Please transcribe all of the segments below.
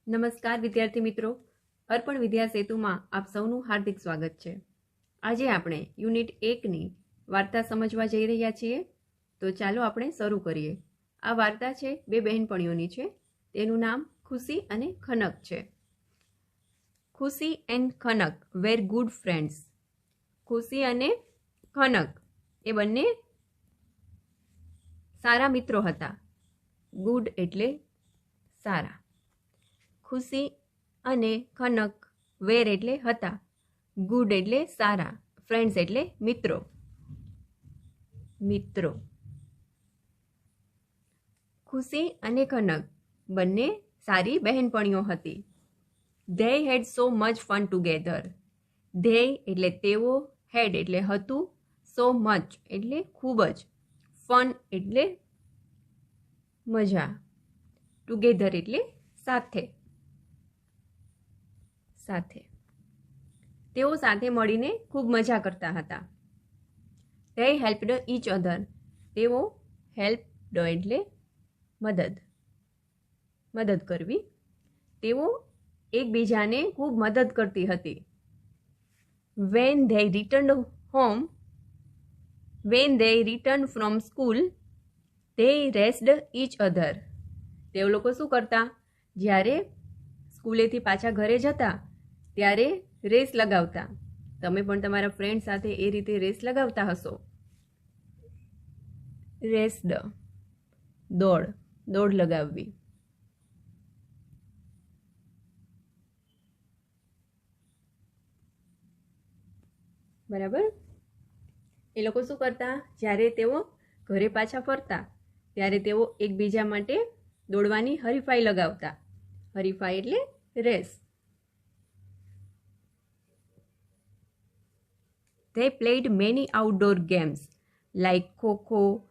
નમસ્કાર વિદ્યાર્થી મિત્રો, અર્પણ વિદ્યા સેતુમાં આપ સૌનું હાર્દિક સ્વાગત છે। આજે આપણે યુનિટ 1ની વાર્તા સમજવા જઈ રહ્યા છીએ, તો ચાલો આપણે શરૂ કરીએ। આ વાર્તા છે બે બહેનપણીઓની છે, તેનું નામ ખુશી અને ખનક છે। Khushi and Khanak were good friends. Khushi અને ખનક એ બંને સારા મિત્રો હતા। ગુડ એટલે સારા। ખુશી અને ખનક વેર એટલે હતા, ગુડ એટલે સારા, ફ્રેન્ડ્સ એટલે મિત્રો। ખુશી અને ખનક બંને સારી બહેનપણીઓ હતી। They had so much fun together. They એટલે તેઓ, હેડ એટલે હતું, સો મચ એટલે ખૂબ જ, ફન એટલે મજા, ટુગેધર એટલે સાથે। તેઓ સાથે મળીને ખૂબ મજા કરતા હતા। They helped inch other. તેઓ હેલ્પડ એટલે મદદ કરવી, તેઓ એકબીજાને ખૂબ મદદ કરતી હતી। When they return from school they raced each other. તેઓ લોકો શું કરતા? જ્યારે સ્કૂલેથી પાછા ઘરે જતા ત્યારે રેસ લગાવતા। તમે પણ તમારા ફ્રેન્ડ સાથે એ રીતે રેસ લગાવતા હશો। રેસ્ડ દોડ લગાવવી। બરાબર? એ લોકો શું કરતા? જ્યારે તેઓ ઘરે પાછા ફરતા ત્યારે તેઓ એકબીજા માટે દોડવાની હરીફાઈ લગાવતા। હરીફાઈ એટલે race. They played many outdoor games like kho kho,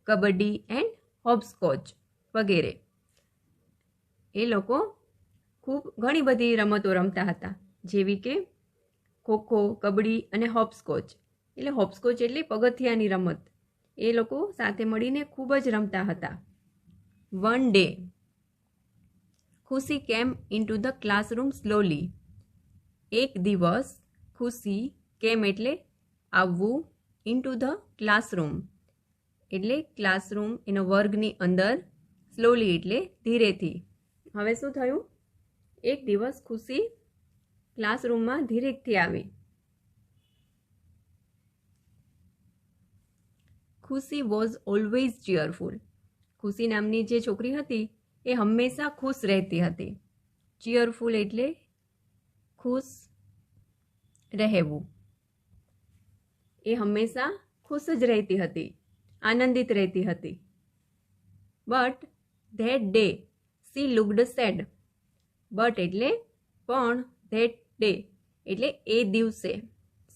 kabaddi and hopscotch વગેરે। એ લોકો ખૂબ ઘણી બધી રમતો રમતા હતા, જેવી કે ખો-ખો, કબડ્ડી અને હોપસ્કોચ। એટલે હોપસ્કોચ એટલે પગથિયાની રમત। એ લોકો સાથે મળીને ખૂબ જ રમતા હતા। વન ડે ખુશી કેમ ઇન્ટુ ધ ક્લાસરૂમ સ્લોલી। એક દિવસ ખુશી કેમ એટલે આવવું, ઇન્ટુ ધ ક્લાસરૂમ એટલે ક્લાસરૂમ એનો વર્ગની અંદર, સ્લોલી એટલે ધીરેથી। હવે શું થયું? એક દિવસ ખુશી ક્લાસરૂમમાં ધીરેથી આવી। ખુશી વોઝ ઓલવેઝ ચીયરફુલ। ખુશી નામની જે છોકરી હતી એ હંમેશા ખુશ રહેતી હતી। ચીયરફુલ એટલે ખુશ રહેવું। એ હંમેશા ખુશ જ રહેતી હતી, આનંદિત રહેતી હતી। But that day she looked sad. But એટલે પણ, ધેટ ડે એટલે એ દિવસે,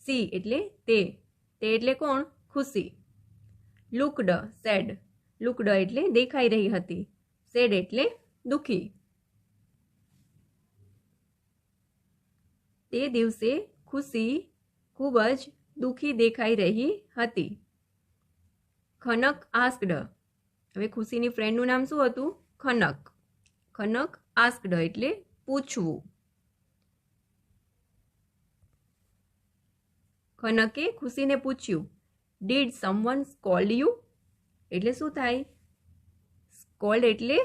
સી એટલે તે એટલે કોણ? ખુશી। લુકડ સેડ, લુકડ એટલે દેખાઈ રહી હતી, સેડ એટલે દુઃખી। તે દિવસે ખુશી ખૂબ જ દુઃખી દેખાઈ રહી હતી। ખનક આસ્કડ। હવે ખુશીની ફ્રેન્ડનું નામ શું હતું? ખનક। ખનક આસ્કડ એટલે પૂછવું। ખનકે ખુશીને પૂછ્યું, ડીડ સમવન સ્કોલ્ડ યુ? એટલે શું થાય? સ્કોલ્ડ એટલે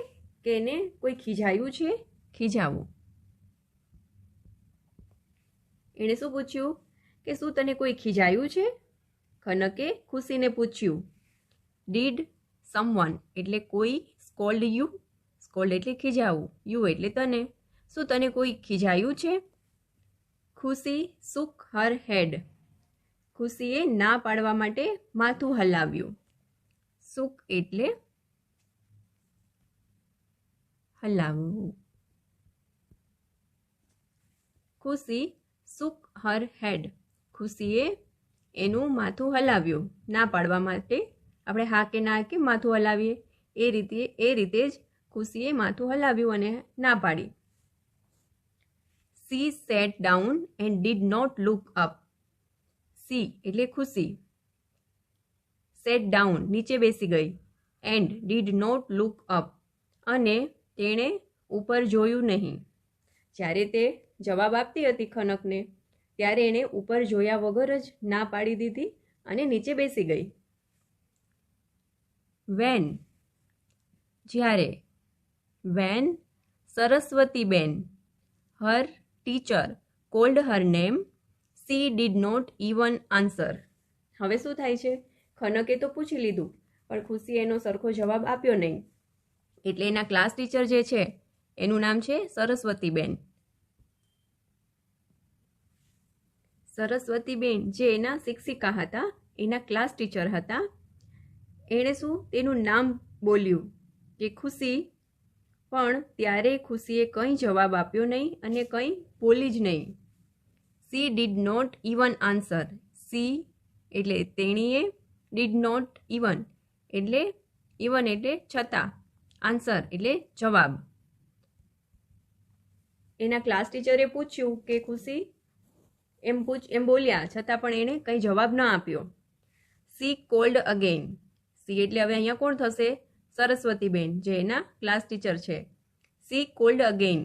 કે એને કોઈ ખીજાયું છે, ખીજાવું। એણે શું પૂછ્યું કે શું તને કોઈ ખીજાયું છે? ખનકે ખુશીને પૂછ્યું। ડીડ સમવન એટલે કોઈ, સ્કોલ્ડ યુ, સ્કોલ્ડ એટલે ખીજાવું, યુ એટલે તને, શું તને કોઈ ખીજાયું છે? ખુશી સુક હર હેડ। ખુશીએ ના પાડવા માટે માથું હલાવ્યું। સુક એટલે હલાવવું। ખુશી સુક હર હેડ। ખુશીએ એનું માથું હલાવ્યું। ના પાડવા માટે આપણે હા કે ના કે માથું હલાવીએ એ રીતે જ ખુશીએ માથું હલાવ્યું અને ના પાડી। She sat down and did not look up. She એટલે ખુશી, સેટ ડાઉન નીચે બેસી ગઈ, and did not look up અને તેણે ઉપર જોયું નહીં। જ્યારે તે જવાબ આપતી હતી ખનકને ત્યારે એણે ઉપર જોયા વગર જ ના પાડી દીધી અને નીચે બેસી ગઈ. વેન જ્યારે. When Saraswatiben her teacher called her name she did not even answer. હવે શું થાય છે? ખનકે તો પૂછી લીધું પણ ખુશીએ એનો સરખો જવાબ આપ્યો નહીં. એટલે એના ક્લાસ ટીચર જે છે એનું નામ છે સરસ્વતીબેન. સરસ્વતીબેન જે એના શિક્ષિકા હતા, એના ક્લાસ ટીચર હતા, એણે શું તેનું નામ બોલ્યું કે ખુશી, પણ ત્યારે ખુશીએ કંઈ જવાબ આપ્યો નહીં અને કંઈ બોલી જ નહીં. She did not even answer. She એટલે તેણીએ, ડીડ નોટ ઇવન એટલે છતાં, આન્સર એટલે જવાબ. એના ક્લાસ ટીચરે પૂછ્યું કે ખુશી એમ બોલ્યા છતાં પણ એણે કંઈ જવાબ ન આપ્યો. C cold again. સી એટલે હવે અહીંયા કોણ થશે? સરસ્વતીબેન જે એના ક્લાસ ટીચર છે. C cold again.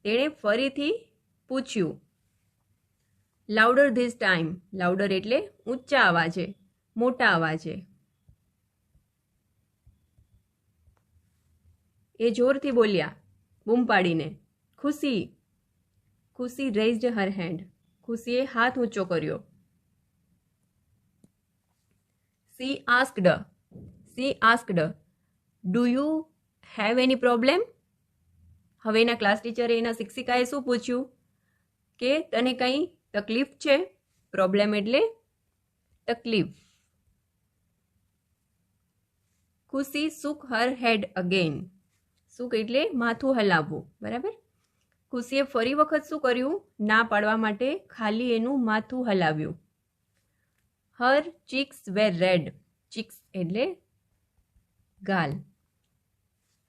તેણે ફરીથી પૂછ્યું. Louder this time. લાઉડર એટલે ઊંચા અવાજે, મોટા અવાજે. એ જોરથી બોલ્યા બૂમ પાડીને. ખુશી. ખુશી રેઝડ હર હેન્ડ. ખુશીએ હાથ ઊંચો કર્યો. C asked. Do you have any problem? હવે એના ક્લાસ ટીચરે એના શિક્ષિકાએ શું પૂછ્યું કે તને કંઈ તકલીફ છે? પ્રોબ્લેમ એટલે તકલીફ. ખુશી સુક હર હેડ અગેન. સુક એટલે માથું હલાવવું, બરાબર. ખુશીએ ફરી વખત શું કર્યું? ના પાડવા માટે ખાલી એનું માથું હલાવ્યું. હર ચીક્સ વેર રેડ. ચીક્સ એટલે ગાલ.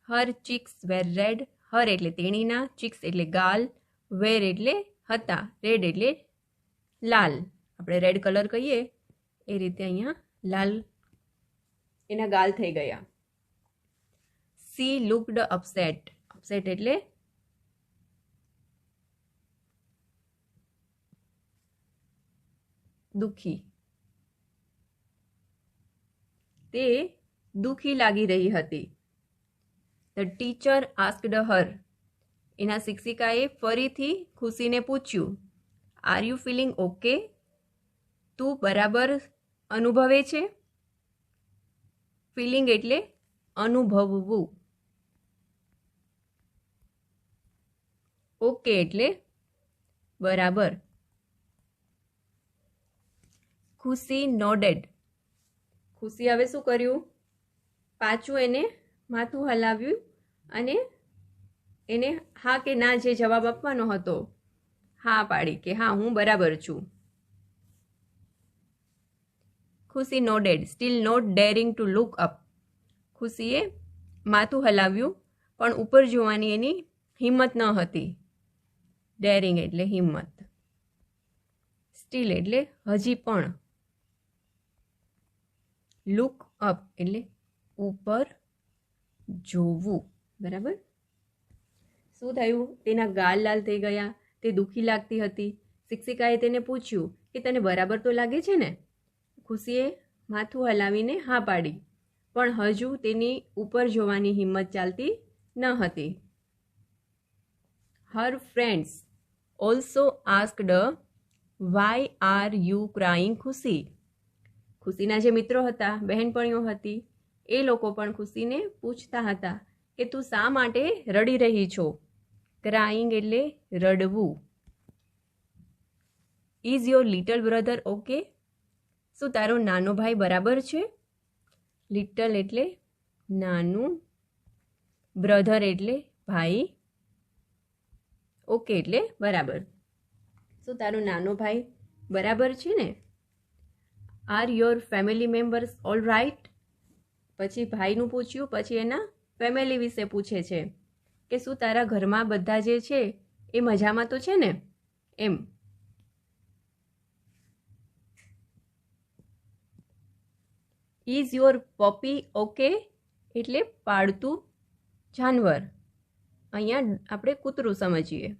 હર ચીક્સ વેર રેડ. હર એટલે તેણીના, ચીક્સ એટલે ગાલ, વેર એટલે હતા, રેડ એટલે લાલ. આપણે રેડ કલર કહીએ એ રીતે અહીંયા લાલ એના ગાલ થઈ ગયા. C looked upset. અપસેટ એટલે દુઃખી. તે દુઃખી લાગી રહી હતી. The teacher asked her. એના શિક્ષિકાએ ફરીથી ખુશીને પૂછ્યું. Are you feeling okay? તું બરાબર અનુભવે છે? ફિલિંગ એટલે અનુભવવું. ઓકે એટલે બરાબર. ખુશી નોડેડ. ખુશી હવે શું કર્યું? પાછું એને માથું હલાવ્યું અને એને હા કે ના જે જવાબ આપવાનો હતો હા પાડી કે હા હું બરાબર છું. Khushi nodded still not daring to look up. ખુશીએ માથું હલાવ્યું પણ ઉપર જોવાની એની હિંમત ન હતી. ડેરિંગ એટલે હિંમત. સ્ટીલ એટલે હજી પણ. લુક અપ એટલે ઉપર જોવું, બરાબર. શું થયું? તેના ગાલ લાલ થઈ ગયા. તે દુઃખી લાગતી હતી. શિક્ષિકાએ તેને પૂછ્યું કે તને બરાબર તો લાગે છે ને? ખુશીએ માથું હલાવીને હા પાડી પણ હજુ તેની ઉપર જોવાની હિંમત ચાલતી ન હતી. Her friends also asked why are you crying Khushi. ખુશીના જે મિત્રો હતા, બહેનપણીઓ હતી, એ લોકો પણ ખુશીને પૂછતા હતા કે તું શા માટે રડી રહી છો? ક્રાઇંગ એટલે રડવું. Is your little brother okay? શું તારો નાનો ભાઈ બરાબર છે? લિટલ એટલે નાનું, બ્રધર એટલે ભાઈ, ઓકે એટલે બરાબર. શું તારો નાનો ભાઈ બરાબર છે ને? Are your family members all right? પછી ભાઈનું પૂછ્યું, પછી એના ફેમિલી વિશે પૂછે છે કે શું તારા ઘરમાં બધા જે છે એ મજામાં તો છે ને? એમ. Is your puppy okay? એટલે પાળતું જાનવર. અહીંયા આપણે કૂતરું સમજીએ.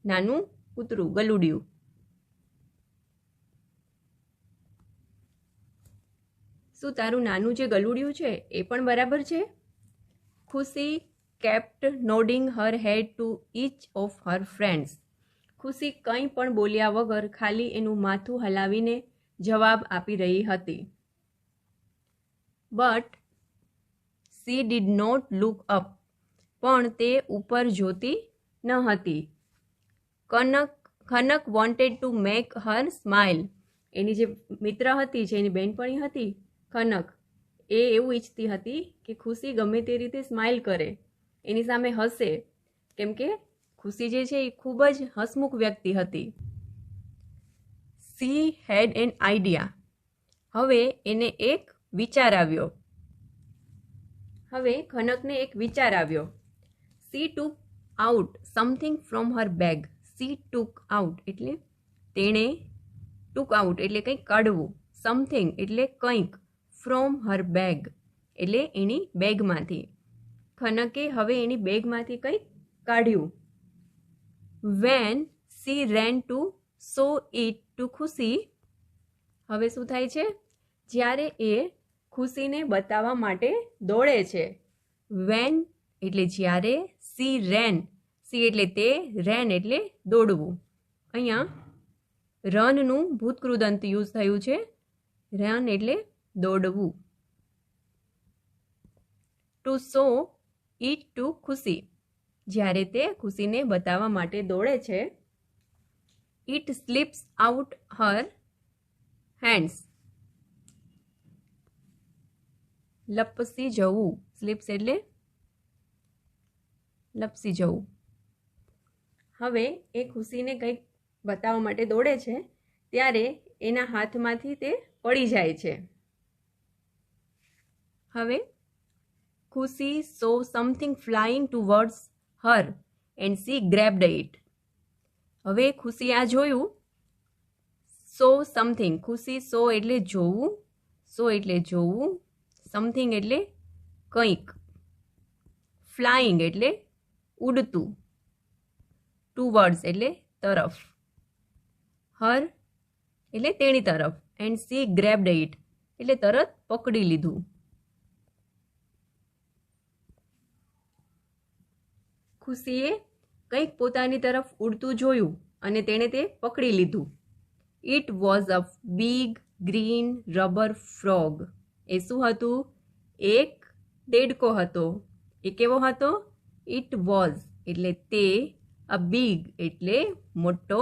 નાનું કૂતરું, ગલુડિયું. શું તારું નાનું જે ગલુડિયું છે એ પણ બરાબર છે? ખુશી kept nodding her head to each of her friends. ખુશી કંઈ પણ બોલ્યા વગર ખાલી એનું માથું હલાવીને જવાબ આપી રહી હતી. But she did not look up. પણ તે ઉપર જોતી ન હતી. Khanak wanted to make her smile. એની જે મિત્ર હતી, જે એની બહેનપણી હતી, ખનક, એ એવું ઈચ્છતી હતી કે ખુશી ગમે તે રીતે સ્માઇલ કરે, એની સામે હસે, કેમ કે ખુશી જે છે એ ખૂબ જ હસમુખ વ્યક્તિ હતી. She had an idea. હવે એને એક વિચાર આવ્યો. હવે ખનકને એક વિચાર આવ્યો. She took out something from her bag. She took out એટલે તેણે, took out એટલે કંઈક કાઢવું, something એટલે કંઈક, from her bag એટલે એની બેગમાંથી. ખનકે હવે એની બેગમાંથી કંઈક કાઢ્યું. When she ran to show it to ખુશી, હવે શું થાય છે? જ્યારે એ ખુશીને બતાવવા માટે દોડે છે. When એટલે જ્યારે, she ran, she એટલે તે, ran એટલે દોડવું. અહીંયા રનનું ભૂતકૃદંત યુઝ થયું છે. રન એટલે દોડવું. ટુ શો ઇટ ટુ ખુશી, જ્યારે તે ખુશીને બતાવવા માટે દોડે છે. It slips out Har hands, લપસી જવું. સ્લિપ્સ એટલે લપસી જવું. હવે એ ખુશીને કંઈક બતાવવા માટે દોડે છે, ત્યારે એના હાથમાંથી તે પડી જાય છે. હવે ખુશી saw something flying towards her and she grabbed it. હવે ખુશી આ જોયું. saw something, ખુશી saw એટલે જોવું, saw એટલે જોવું, something એટલે કંઈક, flying એટલે ઉડતું, towards એટલે તરફ, her એટલે તેની તરફ, and she grabbed it એટલે તરત પકડી લીધું. ખુશીએ કંઈક પોતાની તરફ ઉડતું જોયું અને તેણે તે પકડી લીધું. It was a big green rubber frog. એ શું હતું? એક દેડકો હતો. એ કેવો હતો? ઇટ વોઝ એટલે તે, અ બિગ એટલે મોટો,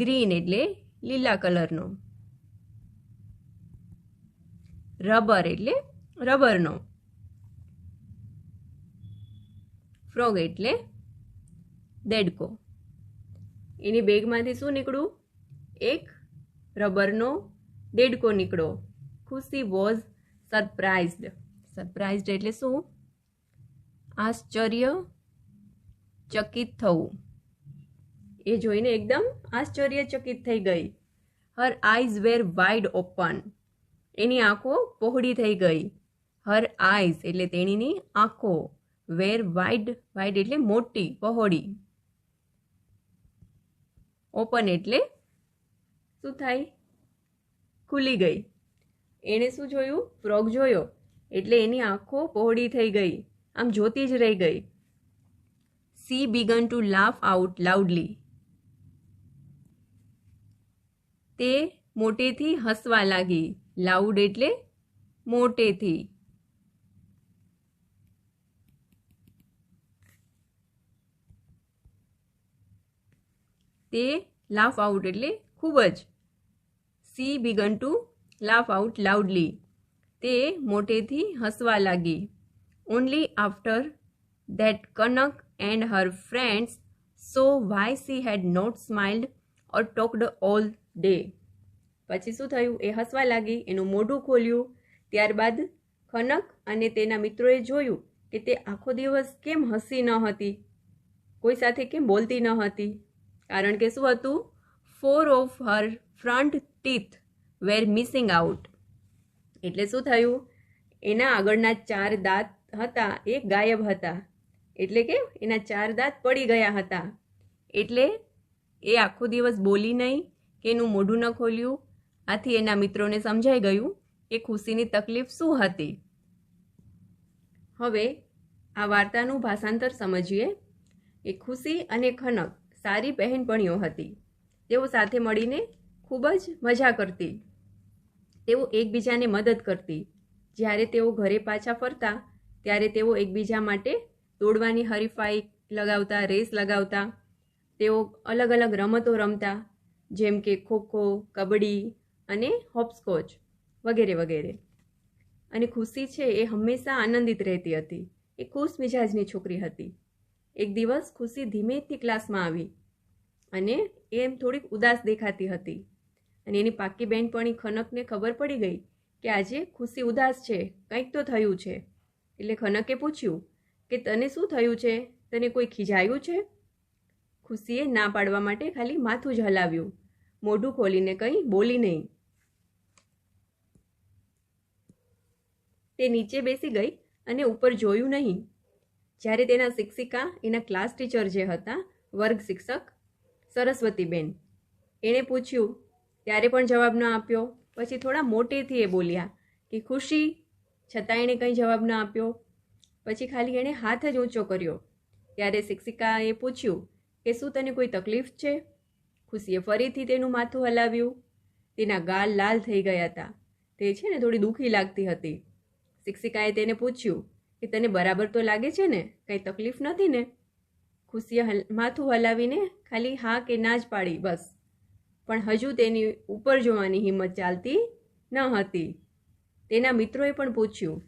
ગ્રીન એટલે લીલા કલરનો, રબર એટલે રબરનો, ફ્રોગ એટલે દેડકો. એની બેગમાંથી શું નીકળ્યું? એક રબરનો દેડકો નીકળ્યો. ખુશી વોઝ સરપ્રાઇઝડ. સરપ્રાઇઝડ એટલે શું? આશ્ચર્યચકિત થવું. એ જોઈને એકદમ આશ્ચર્યચકિત થઈ ગઈ. હર આઈઝ વેર વાઇડ ઓપન. એની આંખો પહોળી થઈ ગઈ. હર આઈઝ એટલે તેણીની આંખો, વેર વાઇડ, વાઇડ એટલે મોટી, પહોળી, ઓપન એટલે શું થાય? ખુલી ગઈ. એણે શું જોયું? ફ્રોગ જોયો એટલે એની આંખો પહોળી થઈ ગઈ, આમ જોતી જ રહી ગઈ. She began to laugh out loudly. તે મોટેથી હસવા લાગી. લાઉડ એટલે મોટેથી. તે લાફ આઉટ એટલે ખૂબ જ. She began to laugh out loudly. તે મોટેથી હસવા લાગી. Only after that Kanak and her friends saw why she had not smiled or talked all day. પછી શું થયું? એ હસવા લાગી, એનું મોઢું ખોલ્યું. ત્યારબાદ ખનક અને તેના મિત્રોએ જોયું કે તે આખો દિવસ કેમ હસી ન હતી, કોઈ સાથે કેમ બોલતી ન હતી. કારણ કે શું હતું? 4 of her front teeth were missing out. એટલે શું થયું? એના આગળના 4 દાંત હતા એ ગાયબ હતા. એટલે કે એના 4 દાંત પડી ગયા હતા. એટલે એ આખો દિવસ બોલી નહીં કે એનું મોઢું ન ખોલ્યું. આથી એના મિત્રોને સમજાઈ ગયું કે ખુશીની તકલીફ શું હતી. હવે આ વાર્તાનું ભાષાંતર સમજીએ. એ ખુશી અને ખનક સારી બહેનપણીઓ હતી. તેઓ સાથે મળીને ખૂબ જ મજા કરતી. તેઓ એકબીજાને મદદ કરતી. જ્યારે તેઓ ઘરે પાછા ફરતા ત્યારે તેઓ એકબીજા માટે દોડવાની હરીફાઈ લગાવતા, રેસ લગાવતા. તેઓ અલગ અલગ રમતો રમતા, જેમ કે ખોખો, કબડ્ડી અને હોપસ્કોચ વગેરે વગેરે. અને ખુશી છે એ હંમેશા આનંદિત રહેતી હતી. એ ખુશ મિજાજની છોકરી હતી. એક દિવસ ખુશી ધીમેથી ક્લાસમાં આવી અને એમ થોડીક ઉદાસ દેખાતી હતી. અને એની પાકી બહેનપણી ખનકને ખબર પડી ગઈ કે આજે ખુશી ઉદાસ છે, કંઈક તો થયું છે. એટલે ખનકે પૂછ્યું કે તને શું થયું છે? તને કોઈ ખીજાયું છે? ખુશીએ ના પાડવા માટે ખાલી માથું જ હલાવ્યું, મોઢું ખોલીને કંઈ બોલી નહીં. તે નીચે બેસી ગઈ અને ઉપર જોયું નહીં. જ્યારે તેના શિક્ષિકા, એના ક્લાસ ટીચર જે હતા, વર્ગ શિક્ષક સરસ્વતીબેન, એણે પૂછ્યું ત્યારે પણ જવાબ ન આપ્યો. પછી થોડા મોટેથી એ બોલ્યા કે ખુશી, છતાં એણે કંઈ જવાબ ન આપ્યો. પછી ખાલી એણે હાથ જ ઊંચો કર્યો. ત્યારે શિક્ષિકાએ પૂછ્યું કે શું તને કોઈ તકલીફ છે? ખુશીએ ફરીથી તેનું માથું હલાવ્યું. તેના ગાલ લાલ થઈ ગયા હતા. તે છે ને થોડી દુઃખી લાગતી હતી. શિક્ષિકાએ તેને પૂછ્યું કે તને બરાબર તો લાગે છે ને, કંઈ તકલીફ નથી ને? ખુશીએ માથું હલાવીને ખાલી હા કે ના જ પાડી, બસ. પણ હજુ તેની ઉપર જોવાની હિંમત ચાલતી ન હતી. તેના મિત્રોએ પણ પૂછ્યું.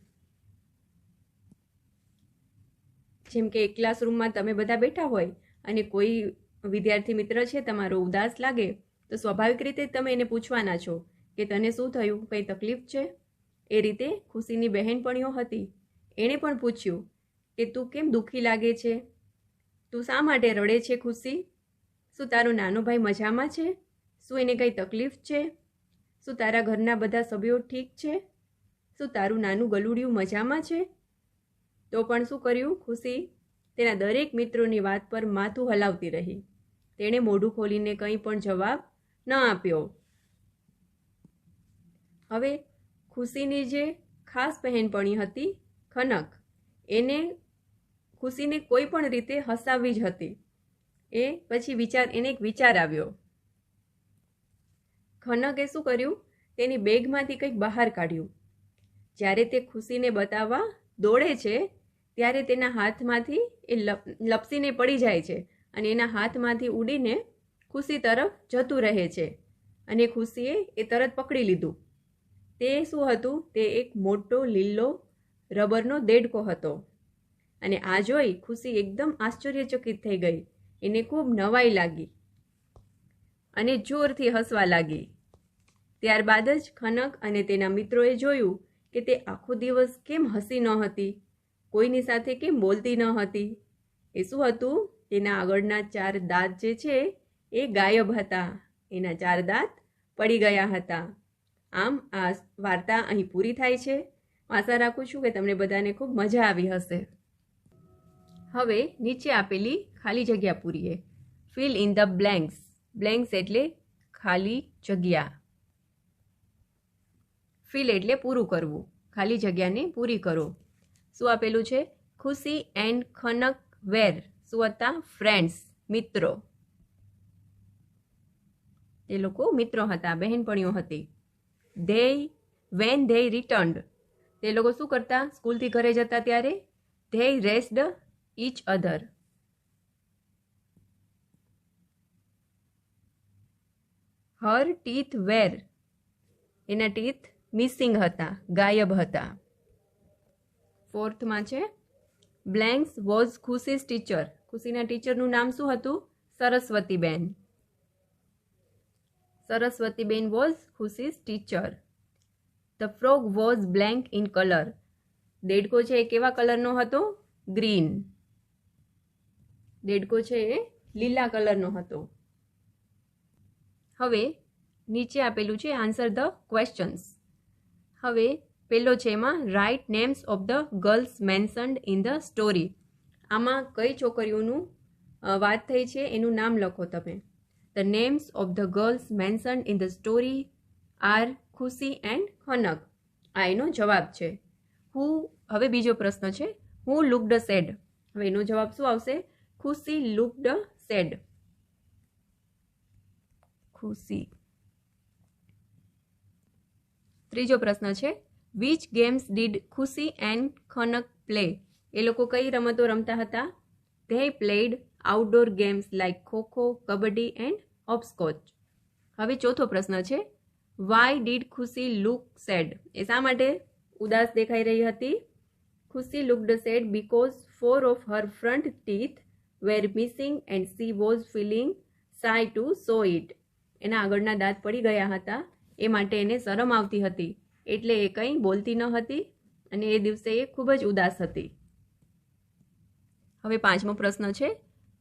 જેમ કે એક ક્લાસરૂમમાં તમે બધા બેઠા હોય અને કોઈ વિદ્યાર્થી મિત્ર છે તમારો ઉદાસ લાગે તો સ્વાભાવિક રીતે તમે એને પૂછવાના છો કે તને શું થયું, કંઈ તકલીફ છે? એ રીતે ખુશીની બહેનપણીઓ હતી. એણે પણ પૂછ્યું કે તું કેમ દુઃખી લાગે છે? તું શા માટે રડે છે ખુશી? શું તારો નાનો ભાઈ મજામાં છે? શું એને કંઈ તકલીફ છે? શું તારા ઘરના બધા સભ્યો ઠીક છે? શું તારું નાનું ગલુડિયું મજામાં છે? તો પણ શું કર્યું ખુશી? તેના દરેક મિત્રોની વાત પર માથું હલાવતી રહી. તેણે મોઢું ખોલીને કંઈ પણ જવાબ ન આપ્યો. હવે ખુશીની જે ખાસ બહેનપણી હતી ખનક, એને ખુશીને કોઈ પણ રીતે હસાવવી જ હતી. એ પછી એને એક વિચાર આવ્યો. ખનકે શું કર્યું? તેની બેગમાંથી કંઈક બહાર કાઢ્યું. જ્યારે તે ખુશીને બતાવવા દોડે છે ત્યારે તેના હાથમાંથી એ લપસીને પડી જાય છે અને એના હાથમાંથી ઉડીને ખુશી તરફ જતું રહે છે. અને ખુશીએ એ તરત પકડી લીધું. તે શું હતું? તે એક મોટો લીલો રબરનો દેડકો હતો. અને આ જોઈ ખુશી એકદમ આશ્ચર્યચકિત થઈ ગઈ. એને ખૂબ નવાઈ લાગી અને જોરથી હસવા લાગી. ત્યારબાદ જ ખનક અને તેના મિત્રોએ જોયું કે તે આખો દિવસ કેમ હસી ન હતી, કોઈની સાથે કેમ બોલતી ન હતી. એ શું હતું? તેના આગળના 4 દાંત જે છે એ ગાયબ હતા. એના 4 દાંત પડી ગયા હતા. આમ આ વાર્તા અહીં પૂરી થાય છે. આશા રાખું છું કે તમને બધાને ખૂબ મજા આવી હશે. હવે નીચે આપેલી ખાલી જગ્યા પૂરીએ. Fill in the blanks. Blanks એટલે ખાલી જગ્યા. ફિલ એટલે પૂરું કરવું, ખાલી જગ્યાને પૂરી કરો. શું આપેલું છે? ખુશી એન્ડ ખનક વેર. શું હતા? ફ્રેન્ડ્સ, મિત્રો. તે લોકો મિત્રો હતા, બહેનપણીઓ હતી. When they returned. તે લોકો શું કરતા? સ્કૂલથી ઘરે જતા ત્યારે they raced each other. Her teeth were. એના ટીથ મિસિંગ હતા, ગાયબ હતા. ફોર્થમાં છે બ્લેન્ક્સ વોઝ ખુશીઝ ટીચર. ખુશીના ટીચરનું નામ શું હતું? સરસ્વતીબેન. સરસ્વતીબેન was Khushi's teacher. The frog was blank in colour. દેડકો છે એ કેવા કલરનો હતો? ગ્રીન. દેડકો છે એ લીલા કલરનો હતો. હવે નીચે આપેલું છે આન્સર ધ ક્વેશ્ચન્સ. હવે પેલો છે એમાં write names of the girls mentioned in the story. આમાં કઈ છોકરીઓનું વાત થઈ છે એનું નામ લખો તમે. The names of the girls mentioned in the story are Khushi and Khanak. આ એનો જવાબ છે. હવે બીજો પ્રશ્ન છે, હુ લુકડ સેડ. હવે એનો જવાબ શું આવશે? ખુશી લુકડ સેડ. ખુશી. ત્રીજો પ્રશ્ન છે, which games did Khushi and Khanak play. એ લોકો કઈ રમતો રમતા હતા? They played outdoor games like kho kho, kabaddi and hopscotch. હવે ચોથો પ્રશ્ન છે, why did Khushi look sad. એ શા માટે ઉદાસ દેખાઈ રહી હતી? Khushi looked sad because 4 of her front teeth were missing and she was feeling shy to show it. એના આગળના દાંત પડી ગયા હતા, એ માટે એને શરમ આવતી હતી, એટલે એ કંઈ બોલતી ન હતી અને એ દિવસે એ ખૂબ જ ઉદાસ હતી. હવે પાંચમો પ્રશ્ન છે,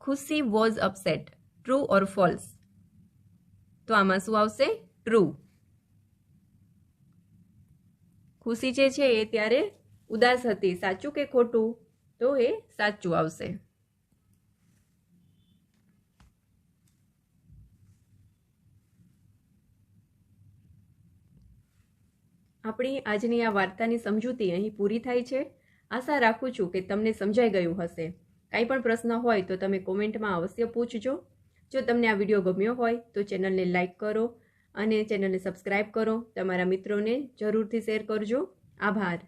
ખુશી was upset. True or false? તો આમાં શું આવશે? ટ્રુ. ખુશી જે છે એ ત્યારે ઉદાસ હતી. સાચું કે ખોટું? તો એ સાચું આવશે. આપણી આજની આ વાર્તાની સમજૂતી અહીં પૂરી થાય છે. આશા રાખું છું કે તમને સમજાઈ ગયું હશે. કાંઈ પણ પ્રશ્ન હોય તો તમે કોમેન્ટમાં અવશ્ય પૂછજો. જો તમને આ વિડીયો ગમ્યો હોય તો ચેનલને લાઈક કરો અને ચેનલને સબસ્ક્રાઈબ કરો. તમારા મિત્રોને જરૂરથી શેર કરજો. આભાર.